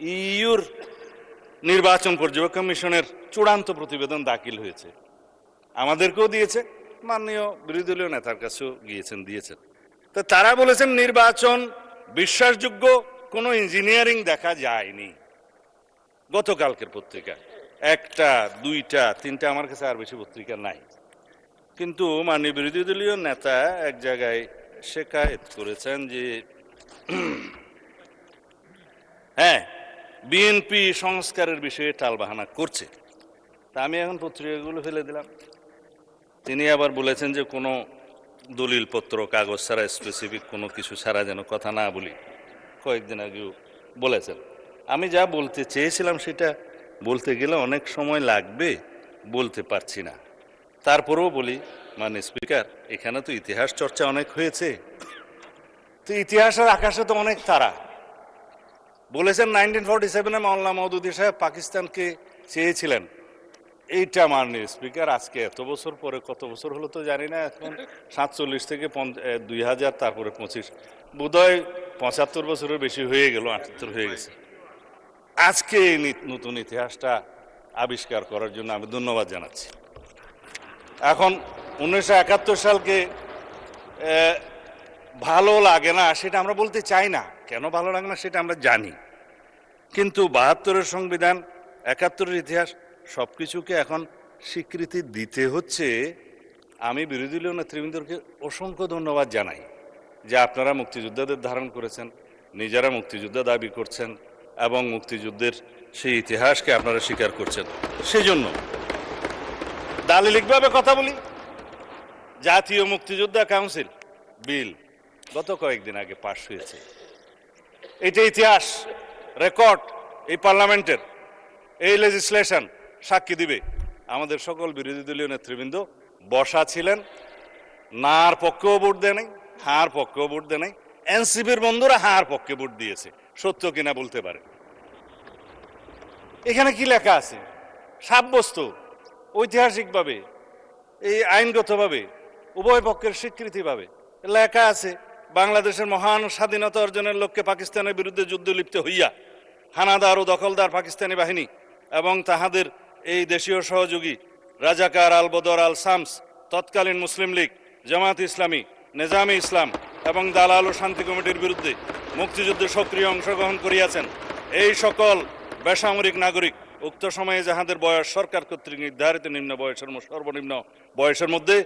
Your নির্বাচন পর্যবেক্ষণ মিশনের চূড়ান্ত প্রতিবেদন দাখিল হয়েছে, আমাদেরকেও দিয়েছে, মাননীয় বিরোধী দলীয় নেতার কাছেও দিয়েছেন। তো তারা বলেছেন নির্বাচন বিশ্বাসযোগ্য কোনো ইঞ্জিনিয়ারিং দেখা যায়নি। গতকালকের পত্রিকা একটা, দুইটা, তিনটা, আমার কাছে আর বেশি পত্রিকা নাই। কিন্তু মাননীয় বিরোধী দলীয় নেতা এক জায়গায় শেকায়েত করেছেন যে হ্যাঁ, বিএনপি সংস্কারের বিষয়ে টালবাহানা করছে। তা আমি এখন পত্রিকাগুলো ফেলে দিলাম। তিনি আবার বলেছেন যে কোনো দলিলপত্র কাগজ ছাড়া, স্পেসিফিক কোনো কিছু ছাড়া যেন কথা না বলি, কয়েকদিন আগেও বলেছেন। আমি যা বলতে চেয়েছিলাম সেটা বলতে গেলে অনেক সময় লাগবে, বলতে পারছি না। তারপরেও বলি, মানে স্পিকার, এখানে তো ইতিহাস চর্চা অনেক হয়েছে, তো ইতিহাসের আকাশে তো অনেক তারা। বলেছেন 1947-এ মাওলানা মওদুদী সাহেব পাকিস্তানকে চেয়েছিলেন। এইটা মাননীয় স্পিকার আজকে এত বছর পরে, কত বছর হলো তো জানি না, এখন 47 থেকে 2000, তারপরে 25, বোধহয় 75 বছরের বেশি হয়ে গেল, 78 হয়ে গেছে। আজকে এই নতুন ইতিহাসটা আবিষ্কার করার জন্য আমি ধন্যবাদ জানাচ্ছি। এখন 1971 সালকে ভালো লাগে না সেটা আমরা বলতে চাই না, কেন ভালো লাগে না সেটা আমরা জানি, কিন্তু 72-এর সংবিধান, 71-এর ইতিহাস সবকিছুকে এখন স্বীকৃতি দিতে হচ্ছে। আমি বিরোধী দলীয় নেতৃবৃন্দকে অসংখ্য ধন্যবাদ জানাই যে আপনারা মুক্তিযোদ্ধাদের ধারণ করেছেন, নিজেরা মুক্তিযোদ্ধা দাবি করছেন এবং মুক্তিযুদ্ধের সেই ইতিহাসকে আপনারা স্বীকার করছেন। সেজন্য দালিলিকভাবে কথা বলি, জাতীয় মুক্তিযোদ্ধা কাউন্সিল বিল গত কয়েকদিন আগে পাশ হয়েছে। এটা ইতিহাস, রেকর্ড এই পার্লামেন্টের, এই লেজিসলেশন সাক্ষী দিবে। আমাদের সকল বিরোধী দলীয় নেতৃবৃন্দ বসা ছিলেন, নার পক্ষেও ভোট দেয় নাই, হার পক্ষেও ভোট দেয় নাই। এনসিপির বন্ধুরা হার পক্ষে ভোট দিয়েছে, সত্য কিনা বলতে পারে। এখানে কি লেখা আছে? সাব্যস্ত ঐতিহাসিকভাবে, এই আইনগতভাবে, উভয় পক্ষের স্বীকৃতি পাবে লেখা আছে, বাংলাদেশের মহান স্বাধীনতা অর্জনের লক্ষ্যে পাকিস্তানের বিরুদ্ধে যুদ্ধ লিপ্ত হইয়া হানাদার ও দখলদার পাকিস্তানি বাহিনী এবং তাহাদের এই দেশীয় সহযোগী রাজাকার আল বদর আল শামস, তৎকালীন মুসলিম লীগ, জামাত ইসলামী, নেজামে ইসলাম এবং দালাল ও শান্তি কমিটির বিরুদ্ধে মুক্তিযুদ্ধে সক্রিয় অংশগ্রহণ করিয়াছেন। এই সকল বেসামরিক নাগরিক উক্ত সময়ে যাহাদের বয়স সরকার কর্তৃক নির্ধারিত নিম্ন বয়সের সর্বনিম্ন বয়সের মধ্যে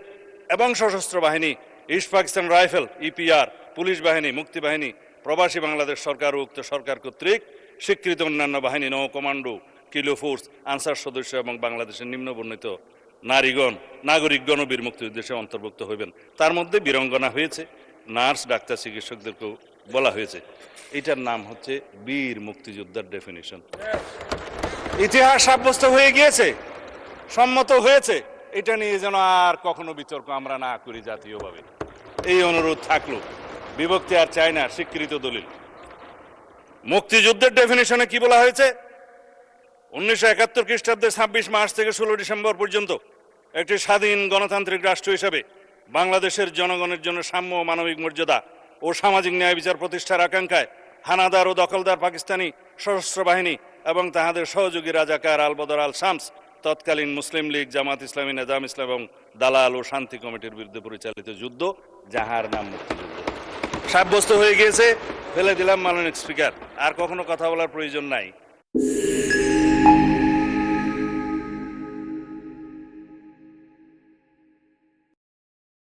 এবং সশস্ত্র বাহিনী, east Pakistan rifle, EPR, police বাহিনী, মুক্তি বাহিনী, প্রবাসী বাংলাদেশ সরকার ও উক্ত সরকার কর্তৃক স্বীকৃত অন্যান্য বাহিনী, নৌ কমান্ডো, কিলো ফোর্স, আনসার সদস্য এবং বাংলাদেশের নিম্নবর্ণিত নারীগণ, নাগরিকগণ ও বীর মুক্তিযুদ্ধে অন্তর্ভুক্ত হইবেন। তার মধ্যে বীরঙ্গনা হয়েছে, নার্স, ডাক্তার, চিকিৎসকদেরকেও বলা হয়েছে। এটার নাম হচ্ছে বীর মুক্তিযোদ্ধার ডেফিনিশন। ইতিহাস সাব্যস্ত হয়ে গিয়েছে, সম্মত হয়েছে, এটা নিয়ে যেন আর কখনো বিতর্ক আমরা না করি জাতীয়ভাবে, এই অনুরোধ থাকলো। বিভক্তি আর চাই না, স্বীকৃত দলিল। মুক্তিযুদ্ধের ডেফিনিশনে কি বলা হয়েছে? 1971 খ্রিস্টাব্দের 26 মার্চ থেকে 16 ডিসেম্বর পর্যন্ত একটি স্বাধীন গণতান্ত্রিক রাষ্ট্র হিসাবে বাংলাদেশের জনগণের জন্য সাম্য, মানবিক মর্যাদা ও সামাজিক ন্যায় বিচার প্রতিষ্ঠার আকাঙ্ক্ষায় হানাদার ও দখলদার পাকিস্তানি সশস্ত্র বাহিনী এবং তাহাদের সহযোগী রাজাকার আল বদর আল শামস, তৎকালীন মুসলিম লীগ, জামাত ইসলামী, নেজাম ইসলাম এবং দালাল ও শান্তি কমিটির বিরুদ্ধে পরিচালিত যুদ্ধ, যাহার নাম মুক্তিযুদ্ধ, সাব্যস্ত হয়ে গিয়েছে। ফেলে দিলাম মাননীয় স্পিকার, আর কখনো কথা বলার প্রয়োজন নাই।